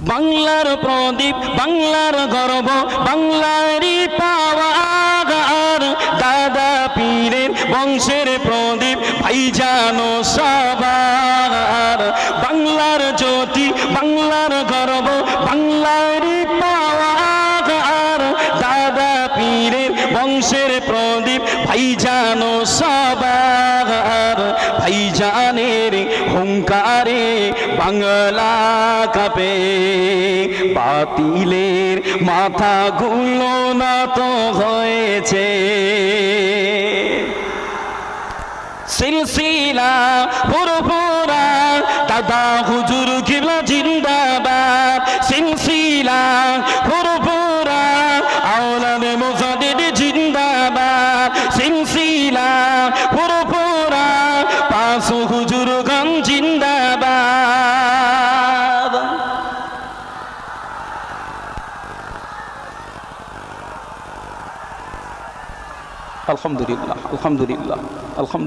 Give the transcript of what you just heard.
বাংলার প্রদীপ, বাংলার গর্ব, বাংলারই পাওয়ার, দাদা পীরের বংশের প্রদীপ ভাইজান সবার। বাংলার জ্যোতি, বাংলার গর্ব, বাংলারই পাওয়ার, দাদা পীরের বংশের প্রদীপ ভাইজান সবার। ভাইজানের হুঙ্কারে বাংলা কাঁপে, বাতিলের মাথাগুলো নত হয়েছে। সিলসিলা পুরপুরা দাদা হুজুর কিবলা জিন্দাবাদ। সিলসিলা পুরপুরা আওলাদ মুজাদ্দিদ জিন্দাবাদ। সিলসিলা পুরপুরা পাঁচ হুজুর গান জিন্দাবাদ। আলহামদুলিল্লাহ, আলহামদুলিল্লাহ, আলহামদুলিল্লাহ।